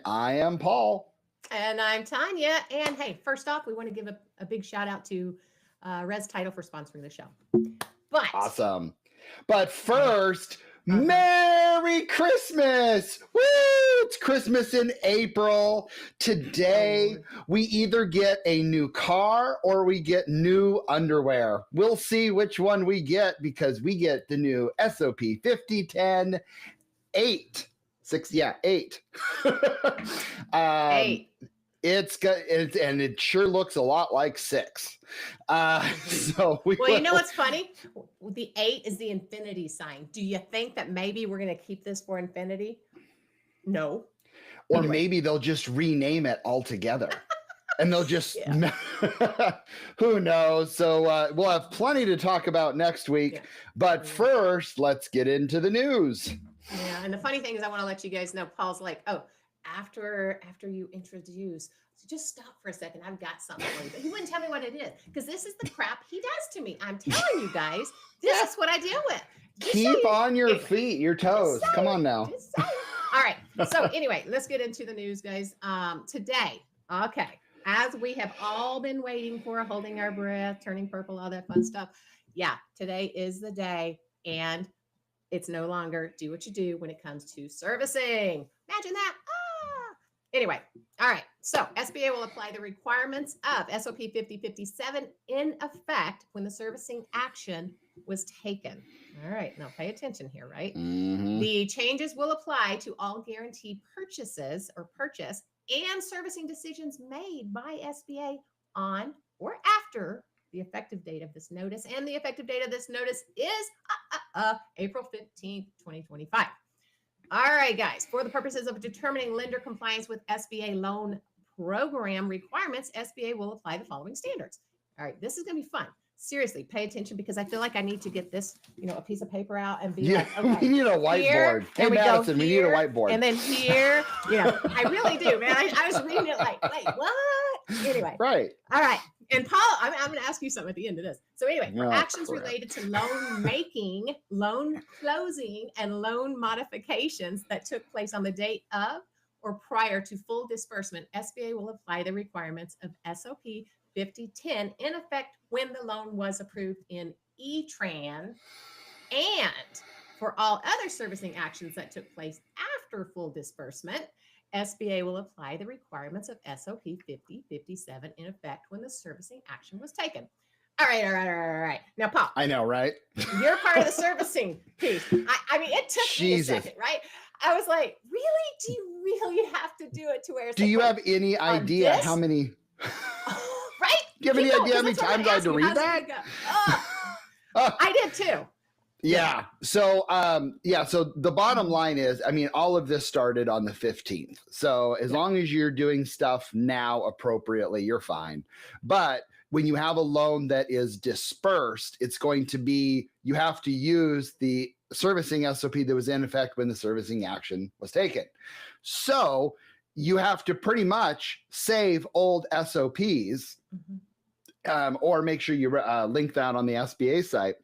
I am Paul. And I'm Tanya. And hey, first off, we want to give a big shout out to Res Title for sponsoring the show. But Awesome. But first, Merry Christmas! Woo! It's Christmas in April. Today, we either get a new car or we get new underwear. We'll see which one we get because we get the new SOP 5010 8. 8. 8. And it sure looks a lot like 6. So you know what's funny? The 8 is the infinity sign. Do you think that maybe we're going to keep this for infinity? No. Or maybe they'll just rename it altogether. And they'll just, who knows? So we'll have plenty to talk about next week. Yeah. But first, let's get into the news. Yeah, and the funny thing is I want to let you guys know, Paul's like, oh, after you introduce, so just stop for a second. I've got something for you. But he wouldn't tell me what it is because this is the crap he does to me. I'm telling you guys, this is what I deal with. Keep on your feet, your toes. Come on now. All right. So anyway, let's get into the news, guys. Today, as we have all been waiting for, holding our breath, turning purple, all that fun stuff. Yeah, today is the day, and it's no longer do what you do when it comes to servicing. Imagine that. Anyway, all right. So SBA will apply the requirements of SOP 5057 in effect when the servicing action was taken. All right. Now pay attention here, right? Mm-hmm. The changes will apply to all guaranteed purchases or purchase and servicing decisions made by SBA on or after the effective date of this notice. And the effective date of this notice is April 15th, 2025. All right, guys, for the purposes of determining lender compliance with SBA loan program requirements, SBA will apply the following standards. All right, this is going to be fun. Seriously, pay attention because I feel like I need to get this, a piece of paper out and be like, okay, we need a whiteboard. Hey, Madison, we need a whiteboard. And then here, I really do, man. I was reading it like, wait, what? Anyway. Right. All right. And Paul, I'm going to ask you something at the end of this. So anyway, for actions related to loan making, loan closing, and loan modifications that took place on the date of or prior to full disbursement, SBA will apply the requirements of SOP 5010 in effect when the loan was approved in ETRAN. And for all other servicing actions that took place after full disbursement, SBA will apply the requirements of SOP 5057 in effect when the servicing action was taken. All right. Now, Paul. I know, right? You're part of the servicing piece. I mean, it took me a second, right? I was like, really? Do you really have to do it to where it's Do you have any idea how many... Right? Do you have any idea how many times I had to read that? I did too. Yeah. So, so the bottom line is, I mean, all of this started on the 15th. So as long as you're doing stuff now appropriately, you're fine. But when you have a loan that is dispersed, it's going to be, you have to use the servicing SOP that was in effect when the servicing action was taken. So you have to pretty much save old SOPs or make sure you link that on the SBA site,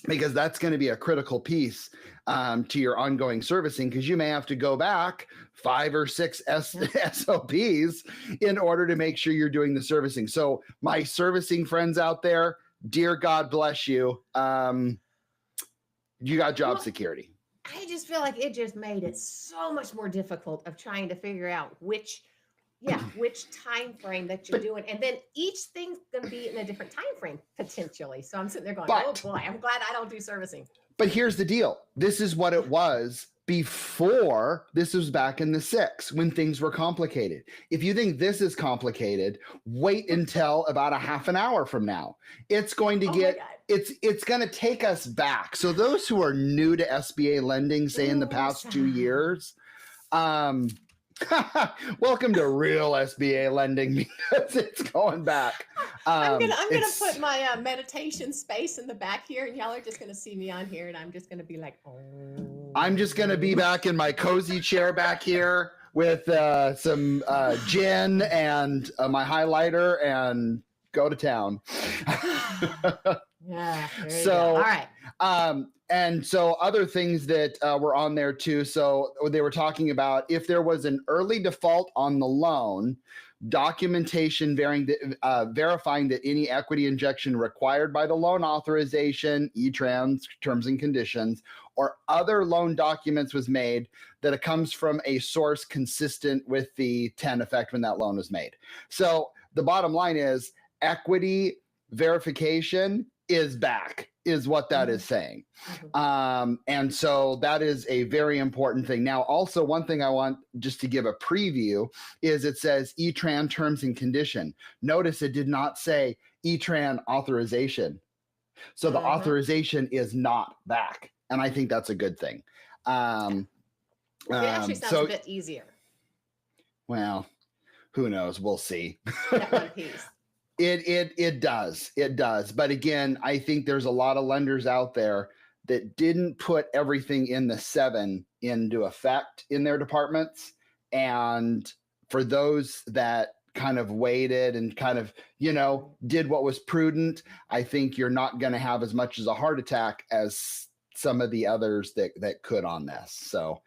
because that's going to be a critical piece to your ongoing servicing, because you may have to go back 5 or 6 SOPs in order to make sure you're doing the servicing. So my servicing friends out there, dear God bless you. You got job security. I just feel like it just made it so much more difficult of trying to figure out which time frame that you're doing. And then each thing's going to be in a different time frame potentially. So I'm sitting there going, oh boy, I'm glad I don't do servicing. But here's the deal. This is what it was before. This was back in the 6 when things were complicated. If you think this is complicated, wait until about a half an hour from now. It's going to get, it's going to take us back. So those who are new to SBA lending, say in the past 2 years, welcome to real SBA lending, because it's going back. I'm gonna put my meditation space in the back here, and y'all are just gonna see me on here, and I'm just gonna be like, oh. I'm just gonna be back in my cozy chair back here with some gin and my highlighter and go to town. Yeah. There you So, go. All right. And so other things that were on there too. So they were talking about if there was an early default on the loan, documentation verifying that any equity injection required by the loan authorization, E-Trans, terms and conditions, or other loan documents was made, that it comes from a source consistent with the 10 effect when that loan was made. So the bottom line is equity verification is back, is what that is saying. And so that is a very important thing. Now, also one thing I want just to give a preview is it says E-Tran terms and condition. Notice it did not say E-Tran authorization. So the authorization is not back. And I think that's a good thing. It actually sounds a bit easier. Well, who knows? We'll see. That one piece. It does. But again, I think there's a lot of lenders out there that didn't put everything in the 7 into effect in their departments. And for those that kind of waited and kind of, did what was prudent, I think you're not going to have as much as a heart attack as some of the others that could on this. So,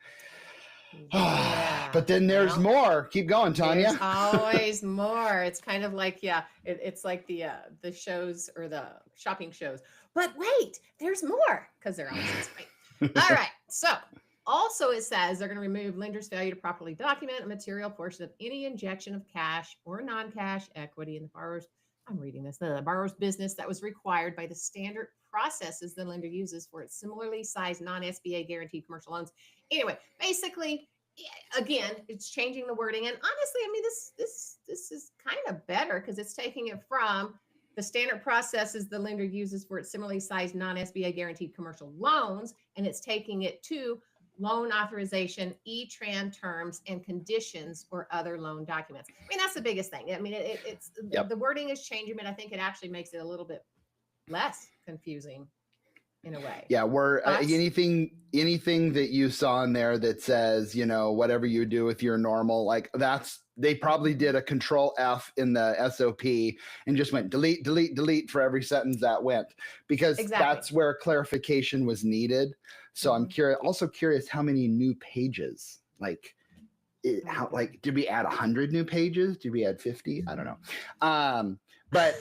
yeah. But then there's more. Keep going, Tanya. There's always more. It's kind of like, it's like the shows or the shopping shows. But wait, there's more, because they're always right. All right. So also it says they're going to remove lender's failure to properly document a material portion of any injection of cash or non-cash equity in the borrower's, the borrower's business that was required by the standard processes the lender uses for its similarly sized non-SBA guaranteed commercial loans. Anyway, basically, again, it's changing the wording. And honestly, I mean, this is kind of better because it's taking it from the standard processes the lender uses for its similarly sized non-SBA guaranteed commercial loans, and it's taking it to loan authorization, E-Tran terms and conditions or other loan documents. I mean, that's the biggest thing. I mean, it's the wording is changing, but I think it actually makes it a little bit less confusing in a way. Yeah, anything that you saw in there that says, whatever you do with your normal, like they probably did a control F in the SOP and just went delete, delete, delete for every sentence that went, because that's where clarification was needed. So I'm curious how many new pages, did we add 100 new pages? Did we add 50? I don't know. But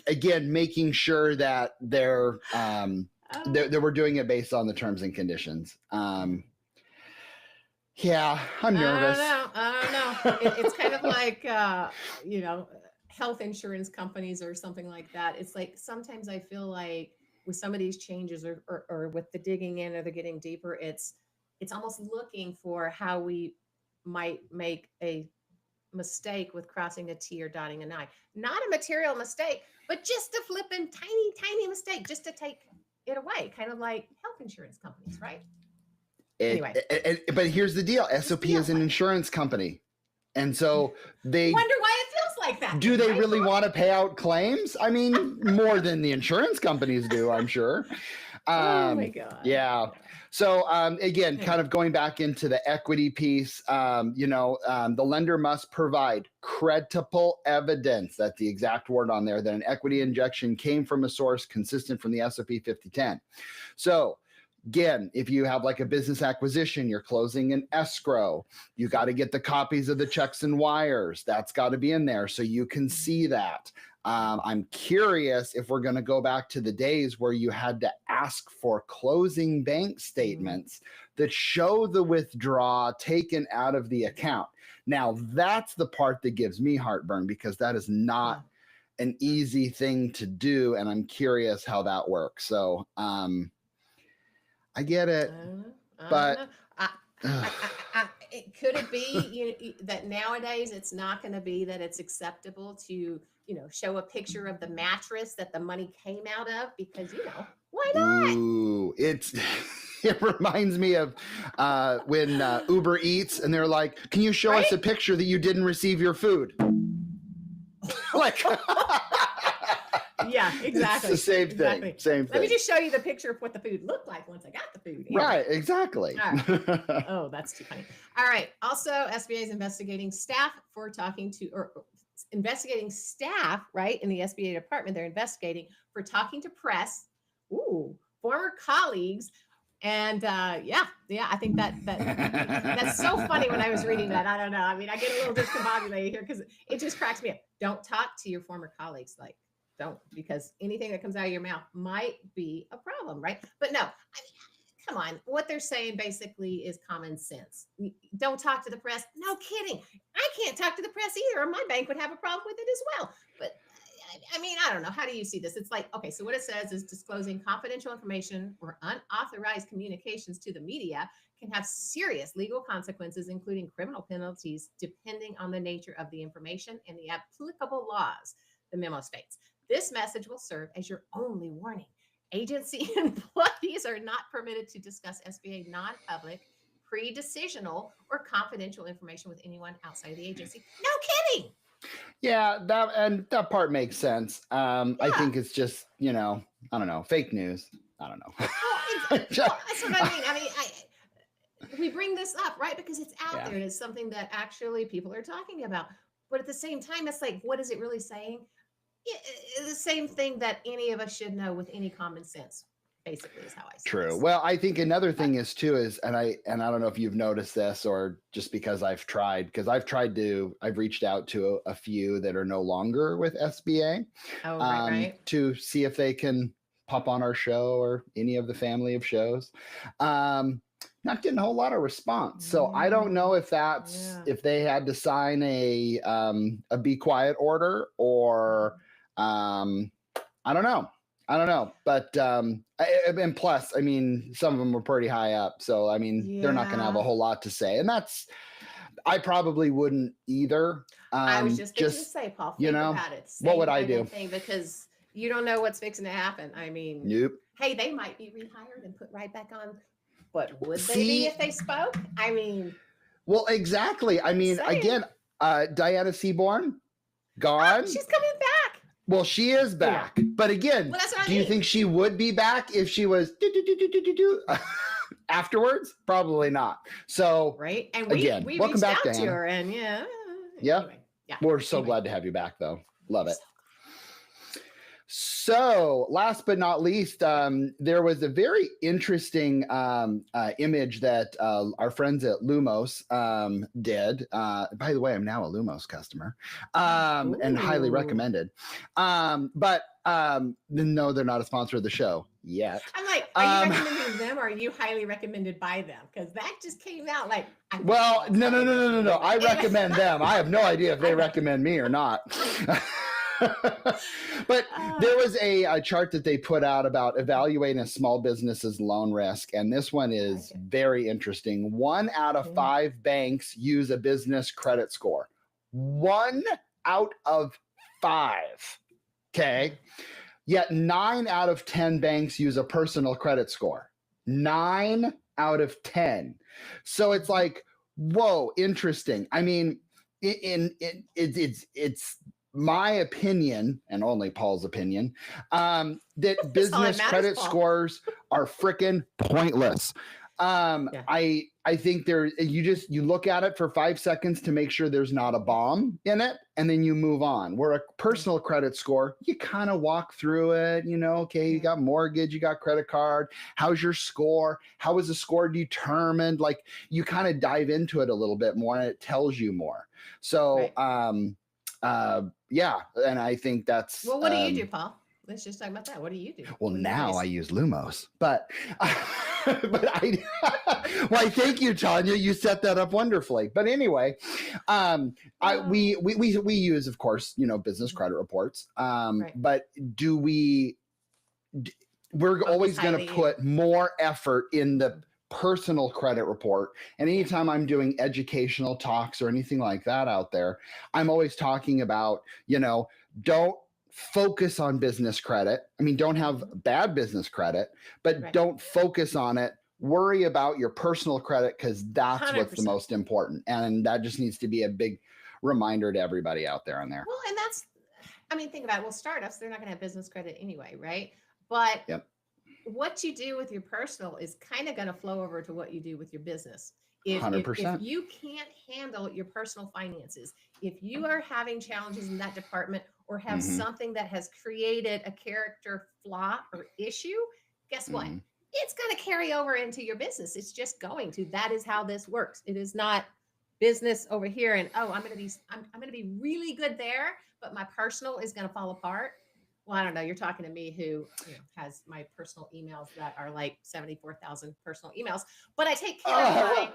again, making sure that they're we're doing it based on the terms and conditions. Yeah, I'm nervous. I don't know. It's kind of like, health insurance companies or something like that. It's like, sometimes I feel like with some of these changes or with the digging in or the getting deeper, it's almost looking for how we might make a mistake with crossing a T or dotting an I. Not a material mistake, but just a flipping tiny mistake just to take it away, kind of like health insurance companies, right? Anyway. But here's the deal. SOP is an insurance company. And so they wonder why it feels like that. Do they really want to pay out claims? I mean, more than the insurance companies do, I'm sure. Oh my God. Yeah. So again, kind of going back into the equity piece, the lender must provide credible evidence, that's the exact word on there, that an equity injection came from a source consistent from the SOP 5010. So again, if you have like a business acquisition, you're closing an escrow, you got to get the copies of the checks and wires. That's got to be in there so you can see that. I'm curious if we're going to go back to the days where you had to ask for closing bank statements that show the withdrawal taken out of the account. Now, that's the part that gives me heartburn, because that is not an easy thing to do. And I'm curious how that works. So I get it. But could it be that nowadays it's not going to be that it's acceptable to show a picture of the mattress that the money came out of, because why not? Ooh, it reminds me of when Uber Eats and they're like, can you show us a picture that you didn't receive your food? Like yeah, exactly. It's the same thing. Same thing. Let me just show you the picture of what the food looked like once I got the food. Right, exactly. All right. Oh, that's too funny. All right. Also, SBA is investigating staff for talking to, or investigating staff, right, in the SBA department. They're investigating for talking to press, former colleagues. And I think that's so funny when I was reading that. I don't know. I mean, I get a little discombobulated here because it just cracks me up. Don't talk to your former colleagues. Like, don't, because anything that comes out of your mouth might be a problem, right? But no, I mean, come on. What they're saying basically is common sense. Don't talk to the press. No kidding. I can't talk to the press either, or my bank would have a problem with it as well. But I mean, I don't know. How do you see this? It's like, okay, so what it says is disclosing confidential information or unauthorized communications to the media can have serious legal consequences, including criminal penalties, depending on the nature of the information and the applicable laws, the memo states. This message will serve as your only warning. Agency employees are not permitted to discuss SBA non-public, pre-decisional, or confidential information with anyone outside of the agency. No kidding. Yeah, that part makes sense. I think it's just, I don't know, fake news. I don't know. Well, that's what I mean. I mean, we bring this up, right? Because it's out there and it's something that actually people are talking about. But at the same time, it's like, what is it really saying? The same thing that any of us should know with any common sense, basically, is how I see True. this. Well, I think another thing is too is, and I don't know if you've noticed this or just because I've reached out to a few that are no longer with SBA to see if they can pop on our show or any of the family of shows. Not getting a whole lot of response. So I don't know if that's if they had to sign a be quiet order or I don't know, but and plus, I mean, some of them were pretty high up, so I mean, they're not going to have a whole lot to say, and I probably wouldn't either. I was just thinking to say, Paul, think about it. What would I do? Because you don't know what's fixing to happen. I mean, hey, they might be rehired and put right back on. But would they be if they spoke? I mean, well, exactly. I mean, again, Diana Seaborn, gone. She's coming back. Well, she is back, but again, do you think she would be back if she was afterwards? Probably not. So, right, and we welcome back to her, and anyway, we're so glad to have you back, though. Love it. So last but not least, there was a very interesting image that our friends at Lumos did. By the way, I'm now a Lumos customer and highly recommended. But no, they're not a sponsor of the show yet. I'm like, are you recommending them or are you highly recommended by them? Because that just came out like. Well, no. I recommend them. I have no idea if they recommend me or not. But there was a chart that they put out about evaluating a small business's loan risk. And this one is very interesting. 1 out of 5 banks use a business credit score. 1 out of 5. Okay. Yet 9 out of 10 banks use a personal credit score. 9 out of 10. So it's like, whoa, interesting. I mean, it's my opinion, and only Paul's opinion, that business credit scores are freaking pointless. I think you look at it for 5 seconds to make sure there's not a bomb in it, and then you move on. Where a personal credit score, you kind of walk through it, okay, you got mortgage, you got credit card, how's your score? How is the score determined? Like, you kind of dive into it a little bit more and it tells you more. So, and I think that's what do you do, Paul? Let's just talk about that. What do you do? Well, now I use Lumos, but I thank you, Tanya. You set that up wonderfully. But anyway, we use, of course, business credit reports. But we're always going to put more effort in the personal credit report. And anytime I'm doing educational talks or anything like that out there, I'm always talking about, don't focus on business credit. I mean, don't have bad business credit, but don't focus on it. Worry about your personal credit, because that's 100%. What's the most important. And that just needs to be a big reminder to everybody out there on there. Well, and think about it. Well, startups, they're not going to have business credit anyway, right? But what you do with your personal is kind of going to flow over to what you do with your business. If 100%. you can't handle your personal finances, if you are having challenges in that department or have something that has created a character flaw or issue, guess what? It's going to carry over into your business. It's just going to. That is how this works. It is not business over here and I'm going to be really good there, but my personal is going to fall apart. Well, I don't know. You're talking to me who has my personal emails that are like 74,000 personal emails, but I take care of my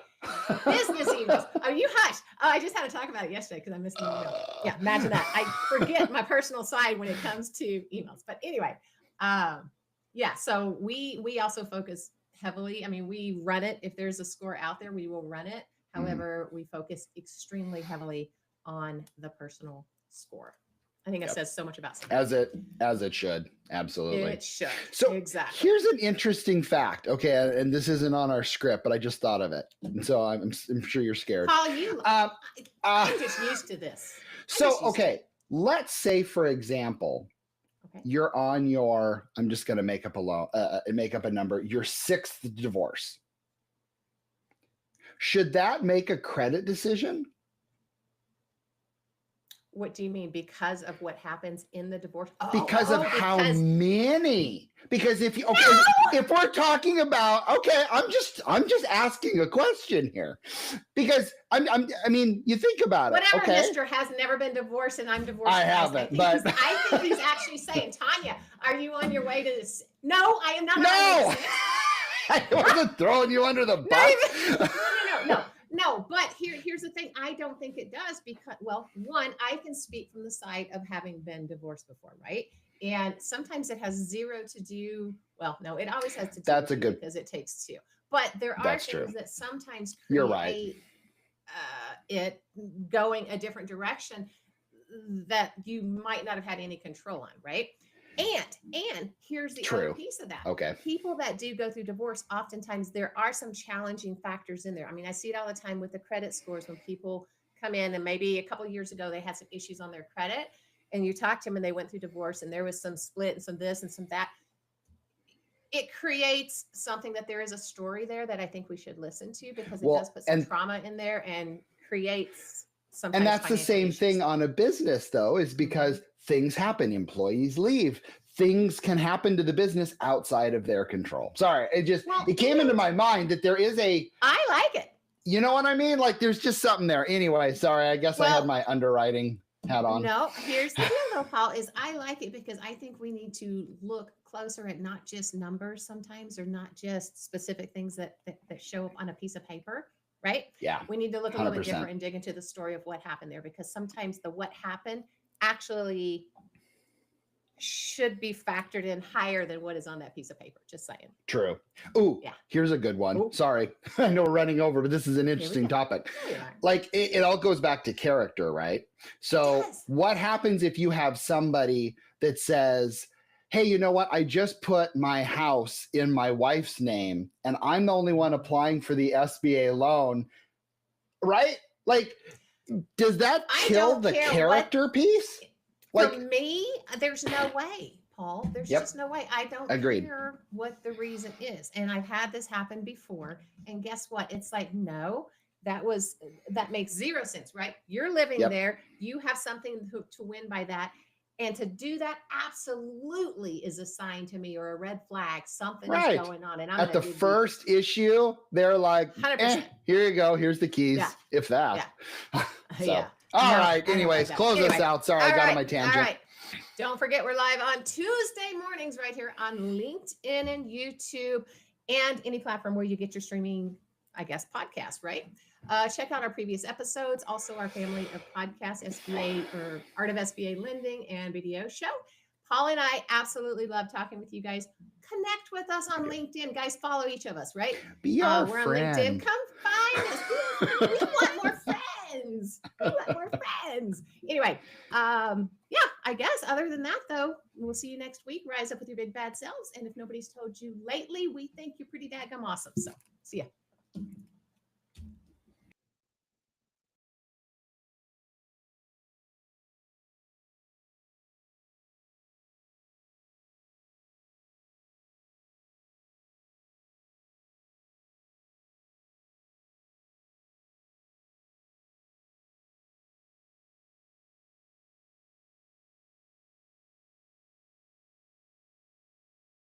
business emails. Oh, you hush. Oh, I just had to talk about it yesterday because I missed an email. Yeah, imagine that. I forget my personal side when it comes to emails. But anyway, yeah. So we also focus heavily. I mean, we run it. If there's a score out there, we will run it. However, we focus extremely heavily on the personal score. I think it says so much about something. As it should. Absolutely. It should. So exactly. Here's an interesting fact. Okay. And this isn't on our script, but I just thought of it. And so I'm sure you're scared. Paul, I'm just used to this. Let's say, for example, you're on your, I'm just going to make up a number, your 6th divorce. Should that make a credit decision? What do you mean? Because of what happens in the divorce? Because how many? Because if we're talking about, I'm just asking a question here, because I mean, you think about it. Whatever, Mr. has never been divorced, and I'm divorced. I haven't, but I think he's actually saying, Tanya, are you on your way to this? No, I am not. No, I wasn't throwing you under the bus. No, but here's the thing. I don't think it does because, well, one, I can speak from the side of having been divorced before, right? And sometimes it has zero to do. Well, no, it always has to do. That's a good, because it takes two. But there are things that sometimes create You're right. It going a different direction that you might not have had any control on, right? And here's the other piece of that. Okay. People that do go through divorce, oftentimes there are some challenging factors in there. I mean, I see it all the time with the credit scores when people come in and maybe a couple of years ago, they had some issues on their credit and you talk to them and they went through divorce and there was some split and some this and some that. It creates something that there is a story there that I think we should listen to because it does put some trauma in there and creates sometimes. And that's the same thing on a business though, is because things happen, employees leave, things can happen to the business outside of their control. Sorry, it came into my mind that there is I like it. You know what I mean? Like there's just something there. Anyway, sorry, I guess I had my underwriting hat on. No, here's the deal though, Paul, is I like it because I think we need to look closer at not just numbers sometimes or not just specific things that show up on a piece of paper. Right? Yeah. We need to look a little bit different and dig into the story of what happened there because sometimes the what happened actually should be factored in higher than what is on that piece of paper. Just saying. True. Ooh, here's a good one. Ooh. Sorry. I know we're running over, but this is an interesting topic. Like it all goes back to character, right? So what happens if you have somebody that says, hey, you know what? I just put my house in my wife's name and I'm the only one applying for the SBA loan, right? Like, does that kill the character piece? For me, there's no way, Paul. There's just no way. I don't care what the reason is. And I've had this happen before. And guess what? It's like, no, that makes zero sense, right? You're living there. You have something to win by that. And to do that absolutely is a sign to me or a red flag. Something is going on. And I'm at the first issue, they're like, here you go. Here's the keys. Yeah. If that. Yeah. All right. Anyways, close us out. Sorry, I got on my tangent. All right. Don't forget, we're live on Tuesday mornings right here on LinkedIn and YouTube and any platform where you get your streaming, I guess, podcast, right? Check out our previous episodes. Also, our family of podcasts, SBA or Art of SBA Lending and Video Show. Paul and I absolutely love talking with you guys. Connect with us on LinkedIn. Guys, follow each of us, right? Be our we're friend. on LinkedIn. Come find us. We want more friends. We want more friends. Anyway, I guess other than that, though, we'll see you next week. Rise up with your big bad selves. And if nobody's told you lately, we think you're pretty daggum awesome. So see ya.